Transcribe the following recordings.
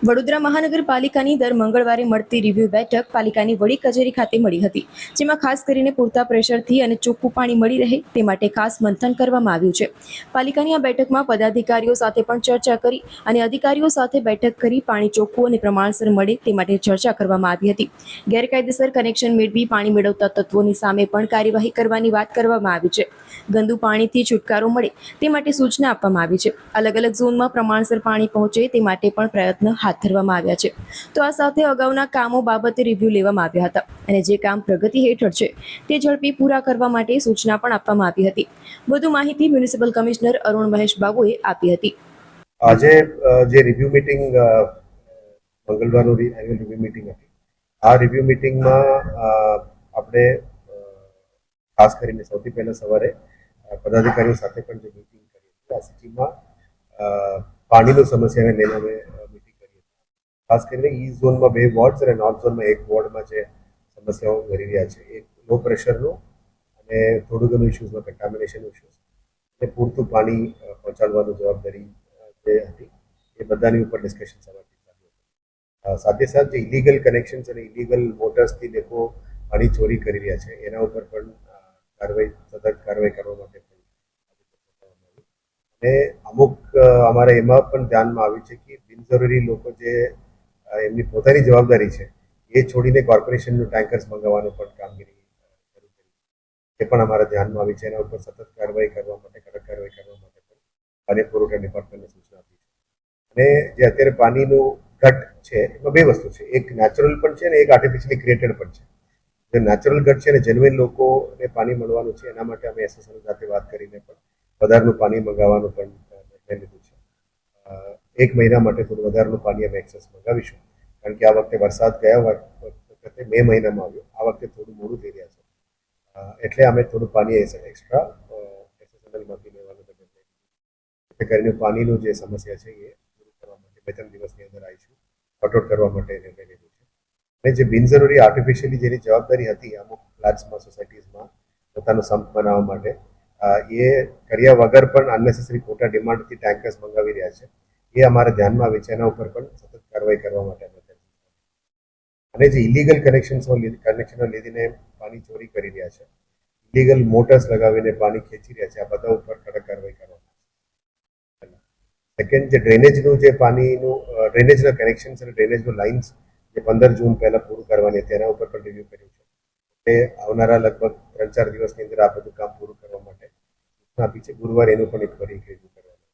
વડોદરા મહાનગરપાલિકાની દર મંગળવારે મળતી રિવ્યુ બેઠક પાલિકાની વડી કચેરી ખાતે મળી હતી, જેમાં ખાસ કરીને પૂરતા પ્રેશરથી અને ચોખ્ખું પાણી મળી રહે તે માટે ખાસ મંથન કરવામાં આવ્યું છે. પાલિકાની આ બેઠકમાં પદાધિકારીઓ સાથે પણ ચર્ચા કરી અને અધિકારીઓ સાથે બેઠક કરી પાણી ચોખ્ખું અને પ્રમાણસર મળે તે માટે ચર્ચા કરવામાં આવી હતી. ગેરકાયદેસર કનેક્શન મેળવી પાણી મેળવતા તત્વોની સામે પણ કાર્યવાહી કરવાની વાત કરવામાં આવી છે. ગંદુ પાણીથી છુટકારો મળે તે માટે સૂચના આપવામાં આવી છે. અલગ અલગ ઝોનમાં પ્રમાણસર પાણી પહોંચે તે માટે પણ પ્રયત્ન હાથ ધરવામાં આવ્યા છે. તો આ સાથે અગાઉના કામો બાબતે રિવ્યુ લેવામાં આવ્યા હતા અને જે કામ પ્રગતિ હેઠળ છે તે ઝડપી પૂરા કરવા માટે સૂચના પણ આપવામાં આવી હતી. વધુ માહિતી મ્યુનિસિપલ કમિશનર અરુણ મહેશ બાબુએ આપી હતી. આજે જે રિવ્યુ મીટિંગ મંગળવારનું એન્યુઅલ રિવ્યુ મીટિંગ હતી, આ રિવ્યુ મીટિંગમાં આપણે ખાસ કરીને સૌથી પહેલા સવારે પદાધિકારીઓ સાથે પણ જે મીટિંગ કરી હતી, આ સિટીમાં પાણીની સમસ્યાને લઈને અમે મીટિંગ કરી હતી. ખાસ કરીને ઈસ્ટ ઝોનમાં 2 વોર્ડ્સ અને નોર્થ ઝોનમાં 1 વોર્ડમાં જે સમસ્યાઓ કરી રહ્યા છે, એક લો પ્રેશરનું અને થોડું ઘણું ઇસ્યુઝમાં કન્ટામિનેશન ઇસ્યુઝ અને પૂરતું પાણી પહોંચાડવાની જવાબદારી જે હતી એ બધાની ઉપર ડિસ્કશન સવારથી ચાલુ હતું. સાથે સાથે જે ઇલીગલ કનેક્શન્સ અને ઇલીગલ મોટર્સથી લોકો પાણી ચોરી કરી રહ્યા છે એના ઉપર પણ સતત કાર્યવાહી કરવા માટે અને અમુક અમારે એમાં પણ ધ્યાનમાં આવ્યું છે કે બિનજરૂરી લોકો જે એમની પોતાની જવાબદારી છે એ છોડીને કોર્પોરેશનનું ટેન્કર્સ મંગાવવાનું પણ કામગીરી શરૂ કરી એ પણ અમારા ધ્યાનમાં આવી છે. એના ઉપર સતત કાર્યવાહી કરવા માટે કડક કાર્યવાહી કરવા માટે પણ પાણી પુરવઠા ડિપાર્ટમેન્ટને સૂચના આપી છે. અને જે અત્યારે પાણીનું ઘટ છે એમાં 2 વસ્તુ છે, એક નેચરલ પણ છે અને એક આર્ટિફિશિયલી ક્રિએટેડ પણ છે. જે નેચરલ ઘટ છે અને જેન્યુઇન લોકોને પાણી મળવાનું છે એના માટે અમે એસોસિએશન સાથે વાત કરીને પણ વધારાનું પાણી મંગાવવાનું પણ નિર્ણય લીધું છે. 1 મહિના માટે થોડું વધારાનું પાણી અમે એક્સેસ મંગાવીશું, કારણ કે આ વખતે વરસાદ ગયા વખતે મે મહિનામાં આવ્યો, આ વખતે થોડું મોડું થઈ રહ્યા છે, એટલે અમે થોડું પાણી એક્સ્ટ્રા એસોસિએશનમાંથી લેવાનું નિર્ણય લીધો. કરીને પાણીનું જે સમસ્યા છે એ પૂરું કરવા માટે 2-3 દિવસની અંદર આવીશું, સોર્ટ આઉટ કરવા માટે નિર્ણય લીધો છે. અને જે બિનજરૂરી આર્ટિફિશિયલી જેની જવાબદારી હતી અમુક ફ્લેટ્સમાં સોસાયટીઝમાં પોતાનો સંપ બનાવવા માટે, એ કર્યા વગર પણ અનનેસેસરી ખોટા ડિમાન્ડથી ટેન્કર્સ મંગાવી રહ્યા છે, એ અમારા ધ્યાનમાં આવે છે. એના ઉપર પણ સતત કાર્યવાહી કરવા માટે અને જે ઇલીગલ કનેક્શનો લીધીને પાણી ચોરી કરી રહ્યા છે, ઇલીગલ મોટર્સ લગાવીને પાણી ખેંચી રહ્યા છે, આ બધા ઉપર કડક કાર્યવાહી કરવા. સેકન્ડ, જે ડ્રેનેજનું જે પાણીનું ડ્રેનેજના કનેક્શન્સ અને ડ્રેનેજનું લાઇન્સ જે 15 જૂન પહેલા પૂરું કરવાની હતી એના ઉપર પણ રિવ્યુ કર્યું છે. એ આવનારા લગભગ 3-4 દિવસની અંદર આ બધું કામ પૂરું કરવા માટે સૂચના આપી છે. ગુરુવારે એનું પણ એક ફરી રિવ્યુ કરવાનું.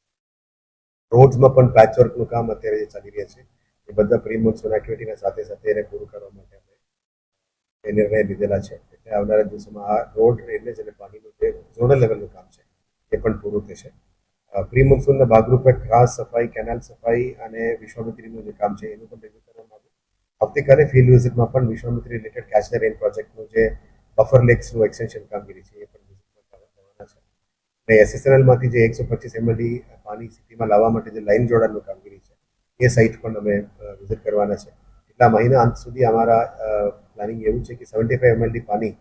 રોડ્સમાં પણ પેચવર્કનું કામ અત્યારે જે ચાલી રહ્યા છે એ બધા પ્રી મોન્સૂન એક્ટિવિટીના સાથે સાથે એને પૂરું કરવા માટે અમે એ નિર્ણય લીધેલા છે. એટલે આવનારા દિવસોમાં આ રોડ, ડ્રેનેજ અને પાણીનું જે ઝોનલ લેવલનું કામ છે એ પણ પૂરું થશે. પ્રી મોન્સૂનના ભાગરૂપે ખાસ સફાઈ, કેનાલ સફાઈ અને વિશ્વામિત્રીનું જે કામ છે એનું પણ રિવ્યુ કરવામાં આવ્યું. આવતીકાલે ફિલ્ડ વિઝિટમાં પણ Vishwamitri related catch the rain પ્રોજેક્ટનું જે બફર લેક્સનું એક્સટેન્શન કામગીરી છે એ પણ વિઝિટમાં કરવાના છે. અને એસએસએનએલમાંથી જે 125 એમએલડી પાણી સિટીમાં લાવવા માટે જે લાઇન જોડાણનું કામગીરી છે એ સાઇટ પણ અમે વિઝિટ કરવાના છે. એટલા મહિના અંત સુધી અમારા પ્લાનિંગ એવું છે કે 75 એમએલડી પાણી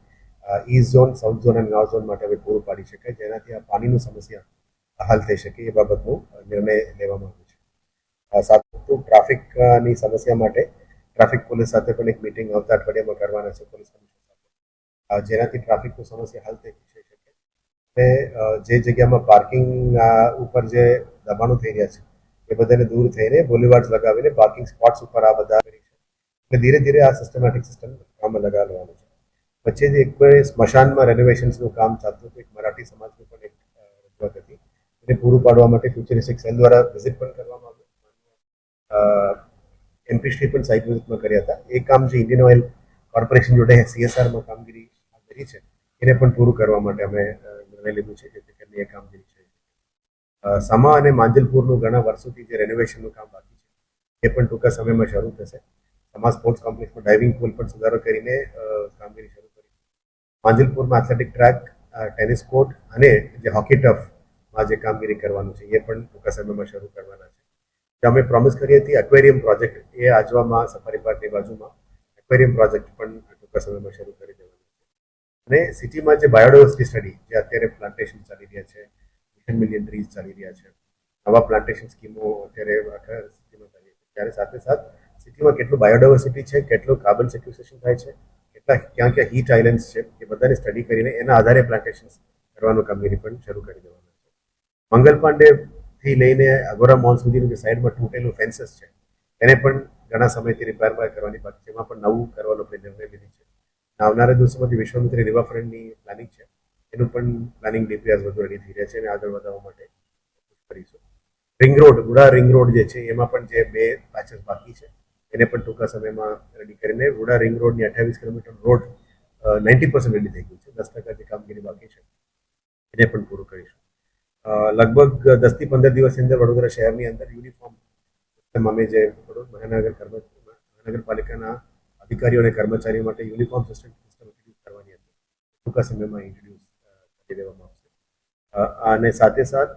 ઈસ્ટ ઝોન, સાઉથ ઝોન અને નોર્થ ઝોન માટે હવે પૂરું પાડી શકાય, જેનાથી આ પાણીનું સમસ્યા હલ થઈ શકે એ બાબતનો નિર્ણય લેવામાં આવ્યો છે. સાથે ટ્રાફિકની સમસ્યા માટે ટ્રાફિક પોલીસ સાથે પણ એક મિટિંગ આવતા અઠવાડિયામાં કરવાના છે પોલીસ કમિશનર સાથે, જેનાથી ટ્રાફિકની સમસ્યા હલ થઈ શકે. અને જે જગ્યામાં પાર્કિંગ ઉપર જે દબાણો થઈ રહ્યા છે એ બધાને દૂર થઈને બોલીવાર્ડ્સ લગાવીને પાર્કિંગ સ્પોટ્સ ઉપર આ બધા કરી છે. એટલે ધીરે ધીરે આ સિસ્ટમેટિક સિસ્ટમ કામમાં લગાવવાનું છે. વચ્ચે જે એક સ્મશાનમાં રેનોવેશન્સનું કામ ચાલતું હતું, એક મરાઠી સમાજનું પણ એક રજૂઆત હતી, એને પૂરું પાડવા માટે ફ્યુચરિસ્ટિક સેલ દ્વારા વિઝિટ પણ કરવામાં આવ્યું. એમપીશ્રી પણ સાઇટ વિઝિટમાં કર્યા હતા. એ કામ જે ઇન્ડિયન ઓઇલ કોર્પોરેશન જોડે સીએસઆરમાં કામગીરી કરી છે એને પણ પૂરું કરવા માટે અમે નિર્ણય લીધું છે, જેથી કરીને એ કામગીરી છે. સમા અને માંજલપુરનું ઘણા વર્ષોથી જે રેનોવેશનનું કામ બાકી છે એ પણ ટૂંકા સમયમાં શરૂ થશે. સમા સ્પોર્ટ્સ કોમ્પ્લેક્સમાં ડાઇવિંગ પુલ પણ સુધારો કરીને કામગીરી શરૂ કરી. માંજલપુરમાં એથ્લેટિક ટ્રેક, ટેનિસ કોર્ટ અને જે હોકી ટફમાં જે કામગીરી કરવાનું છે એ પણ ટૂંકા સમયમાં શરૂ કરવાના છે. જે અમે પ્રોમિસ કરી હતી એક્વેરિયમ પ્રોજેક્ટ, એ આજવામાં સફારી પાર્કની બાજુમાં એક્વેરિયમ પ્રોજેક્ટ પણ ટૂંકા સમયમાં શરૂ કરી દેવાનો છે. અને સિટીમાં જે બાયોડાયવર્સિટી સ્ટડી, જે અત્યારે પ્લાન્ટેશન ચાલી રહ્યા છે, 1 મિલિયન ટ્રીઝ ચાલી રહ્યા છે, નવા પ્લાન્ટેશન સ્કીમો અત્યારે આખા સિટીમાં ચાલી રહી છે, ત્યારે સાથે સાથ સિટીમાં કેટલું બાયોડાયવર્સિટી છે, કેટલું કાર્બન સેક્યુસ્ટ્રેશન થાય છે, કેટલા ક્યાં ક્યાં હીટ આઇલેન્ડ્સ છે, એ બધાને સ્ટડી કરીને એના આધારે પ્લાન્ટેશન્સ કરવાનું કામગીરી પણ શરૂ કરી દેવાના છે. મંગલ પાંડે થી લઈને અગોરા મોલ સુધીનું જે સાઈડમાં તૂટેલું ફેન્સીસ છે એને પણ ઘણા સમયથી રિપેર કરવાની બાકી છે. એમાં પણ નવું કરવાનો આપણે નિર્ણય લીધી છે. આવનારા દિવસોમાંથી વિશ્વામિત્રી રિવરફ્રન્ટની પ્લાનિંગ છે, એનું પણ પ્લાનિંગ ડીપીઆર બધું રેડી થઈ રહ્યા છે અને આગળ વધારવા માટે કરીશું. Ring road, VUDA ring road જે છે એમાં પણ જે 2 પેચેસ બાકી છે એને પણ ટૂંકા સમયમાં રેડી કરીને વુડા રિંગ રોડની 28 કિલોમીટર રોડ 90% રેડી થઈ ગયું છે. 10% જે કામગીરી બાકી છે એને પણ પૂરું કરીશું. લગભગ 10 થી 15 દિવસની અંદર વડોદરા શહેરની અંદર યુનિફોર્મ સિસ્ટમ અમે જે મહાનગરપાલિકાના અધિકારીઓ અને કર્મચારીઓ માટે યુનિફોર્મ સિસ્ટમ ઇન્ટ્રોડ્યુસ કરવાની હતી, ટૂંકા સમયમાં ઇન્ટ્રોડ્યુસ કરી દેવામાં આવશે. અને સાથે સાથ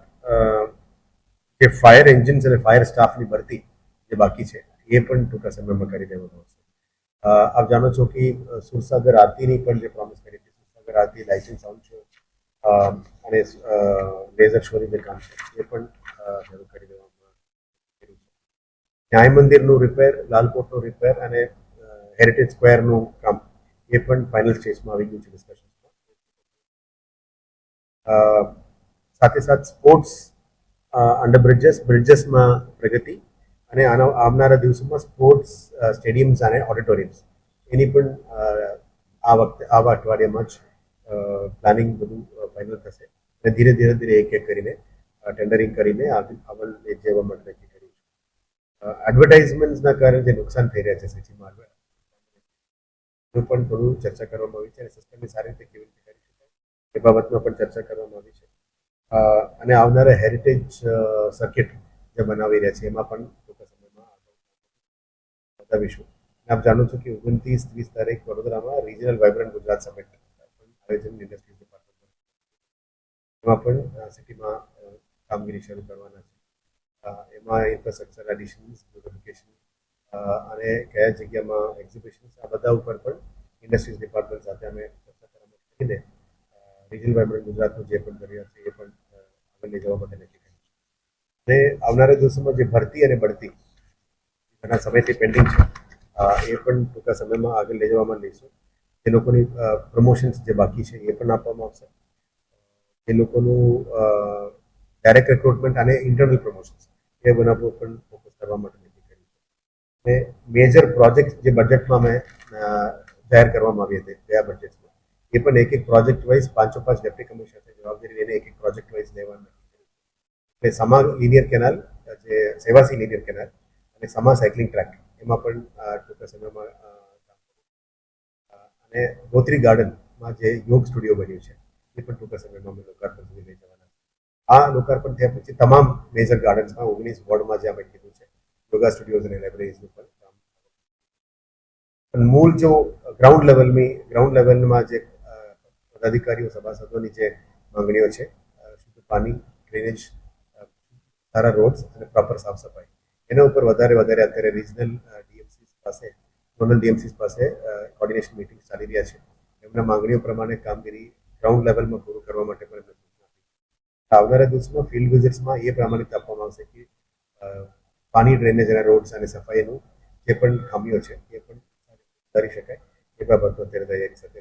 જે ફાયર એન્જિન્સ અને ફાયર સ્ટાફની ભરતી જે બાકી છે એ પણ ટૂંકા સમયમાં કરી દેવામાં આવશે. આપ જાણો છો કે સુરસાગર આરતીની પણ જે પ્રોમિસ કરી હતી, સુરસાગર આરતી લાઇટિંગ સાઉન્ડ શો અને લેઝર શોની જે કામ છે એ પણ શરૂ કરી દેવામાં આવ્યું છે. ન્યાય મંદિરનું રિપેર, લાલકોટનું રિપેર અને હેરિટેજ સ્ક્વેરનું કામ એ પણ ફાઇનલ સ્ટેજમાં આવી ગયું છે ડિસ્કશન્સમાં. સાથે સાથ સ્પોર્ટ્સ અંડર બ્રિજેસમાં પ્રગતિ અને આવનારા દિવસોમાં સ્પોર્ટ્સ સ્ટેડિયમ્સ અને ઓડિટોરિયમ્સ એની પણ આવા અઠવાડિયામાં જ પ્લાનિંગ બધું ફાઇનલ થશે અને ધીરે ધીરે એક એક કરીને ટેન્ડરિંગ કરીને અમલ જેવા માટે નક્કી કર્યું છે. એડવર્ટાઇઝમેન્ટના કારણે જે નુકસાન થઈ રહ્યા છે સિટીમાં એનું પણ થોડું ચર્ચા કરવામાં આવી છે અને સિસ્ટમને સારી રીતે કેવી રીતે કરી શકાય એ બાબતમાં પણ ચર્ચા કરવામાં આવી છે. અને આવનારા હેરિટેજ સર્કિટ જે બનાવી રહ્યા છે એમાં પણ ટૂંકા સમયમાં બતાવીશું. આપ જાણો છો કે 29-30 તારીખ વડોદરામાં રિજનલ વાઇબ્રન્ટ ગુજરાત સમિટ આયોજન ઇન્ડસ્ટ્રીઝ ડિપાર્ટમેન્ટ એમાં પણ સિટીમાં કામગીરી શરૂ કરવાના છે. એમાં ઇન્ફ્રાસ્ટ્રક્ચર એડિશન્સ, બ્યુટિફિકેશન અને કયા જગ્યામાં એક્ઝિબિશન્સ આ બધા ઉપર પણ ઇન્ડસ્ટ્રીઝ ડિપાર્ટમેન્ટ સાથે અમે ચર્ચા કરવા કરીને રિજનલ વાઇબ્રન્ટ ગુજરાતનું જે પણ કર્યા છે એ પણ આગળ લઈ જવા માટે નક્કી કર્યું છે. અને આવનારા દિવસોમાં જે ભરતી અને બઢતી ઘણા સમયથી પેન્ડિંગ છે એ પણ ટૂંકા સમયમાં આગળ લઈ જવામાં લઈશું. એ લોકોની પ્રમોશન્સ જે બાકી છે એ પણ આપવામાં આવશે. એ લોકોનું ડાયરેક્ટ રિક્રુટમેન્ટ અને ઇન્ટરનલ પ્રમોશન્સ એ બનાવ પર પણ ફોકસ કરવા માટે નક્કી કર્યું છે. અને મેજર પ્રોજેક્ટ જે બજેટમાં અમે જાહેર કરવામાં આવી હતી ગયા બજેટમાં એ પણ એક પ્રોજેક્ટ વાઇઝ 5 ડેપ્ટી કમિશનરની જવાબદારી લઈને એક પ્રોજેક્ટ વાઇઝ લેવાનું એટલે સમા લિનિયર કેનાલ, જે સેવાસી લિનિયર કેનાલ અને સમા સાયકલિંગ ટ્રેક એમાં પણ ટૂંકા સમયમાં અને ગોત્રી ગાર્ડનમાં જે યોગ સ્ટુડિયો બન્યું છે એ પણ ટૂંકા સમયમાં અમે લોકાર્પણ સુધી લઈ જવાના છે. આ લોકાર્પણ થયા પછી તમામ મેજર ગાર્ડન્સમાં 19 વોર્ડમાં જે અમે કીધું છે યોગા સ્ટુડિયોઝ અને લાઇબ્રેરીઝનું પણ કામ. મૂળ જો ગ્રાઉન્ડ લેવલમાં જે પદાધિકારીઓ સભાસદોની જે માંગણીઓ છે, શુદ્ધ પાણી, ડ્રેનેજ, સારા રોડ્સ અને પ્રોપર સાફ સફાઈ એના ઉપર વધારે અત્યારે રિજનલ ડીએમસીસ પાસે, ઝોનલ ડીએમસીસ પાસે કોર્ડિનેશન મિટિંગ ચાલી રહ્યા છે. એમના માંગણીઓ પ્રમાણે કામગીરી ગ્રાઉન્ડ લેવલમાં પૂરું કરવા માટે પણ એમને સૂચના આપી. આવનારા દિવસોમાં ફિલ્ડ વિઝિટ્સમાં એ પ્રમાણિત આપવામાં આવશે કે પાણી, ડ્રેનેજ અને રોડ્સ અને સફાઈનું જે પણ ખામીઓ છે એ પણ કરી શકાય એ બાબતનો અત્યારે તૈયારી સાથે